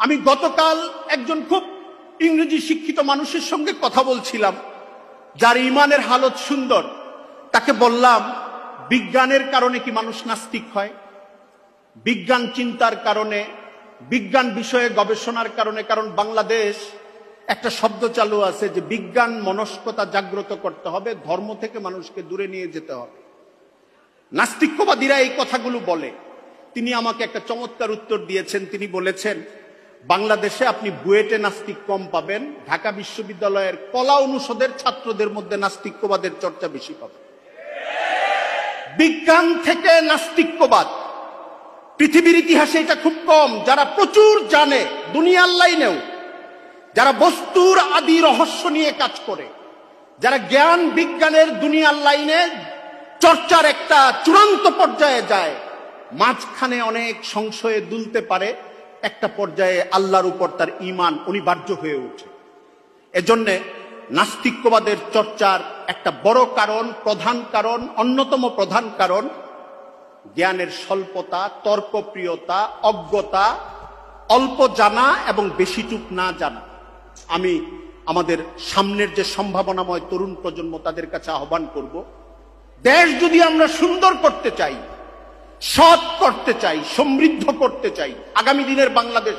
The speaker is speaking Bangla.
আমি গতকাল একজন খুব ইংরেজি শিক্ষিত মানুষের সঙ্গে কথা বলছিলাম, যার ইমানের হালত সুন্দর। তাকে বললাম, বিজ্ঞানের কারণে কি মানুষ নাস্তিক হয়? বিজ্ঞান চিন্তার কারণে, বিজ্ঞান বিষয়ে গবেষণার কারণে। কারণ বাংলাদেশ একটা শব্দ চালু আছে যে বিজ্ঞান মনস্কতা জাগ্রত করতে হবে, ধর্ম থেকে মানুষকে দূরে নিয়ে যেতে হবে। নাস্তিক্যবাদীরা এই কথাগুলো বলে। তিনি আমাকে একটা চমৎকার উত্তর দিয়েছেন। তিনি বলেছেন, বাংলাদেশে আপনি বুয়েটে নাস্তিক কম পাবেন, ঢাকা বিশ্ববিদ্যালয়ের কলা অনুষদের ছাত্রদের মধ্যে নাস্তিক্যবাদের চর্চা বেশি পাবেন। বিজ্ঞান থেকে নাস্তিক্যবাদ পৃথিবীর ইতিহাসে এটা খুব কম। যারা প্রচুর জানে দুনিয়ার লাইনেও, যারা বস্তুর আদি রহস্য নিয়ে কাজ করে, যারা জ্ঞান বিজ্ঞানের দুনিয়ার লাইনে চর্চার একটা চূড়ান্ত পর্যায়ে যায়, মাঝখানে অনেক সংশয়ে দুলতে পারে, একটা পর্যায়ে আল্লাহর উপর তার ঈমান অনিবার্য হয়ে ওঠে। এজন্যে নাস্তিক্যবাদের চর্চার একটা বড় কারণ, প্রধান কারণ, অন্যতম প্রধান কারণ জ্ঞানের স্বল্পতা, তর্কপ্রিয়তা, অজ্ঞতা, অল্প জানা এবং বেশিটুক না জানা। আমি আমাদের সামনের যে সম্ভাবনাময় তরুণ প্রজন্ম, তাদের কাছে আহ্বান করব, দেশ যদি আমরা সুন্দর করতে চাই, সৎ করতে চাই, সমৃদ্ধ করতে চাই, আগামী দিনের বাংলাদেশ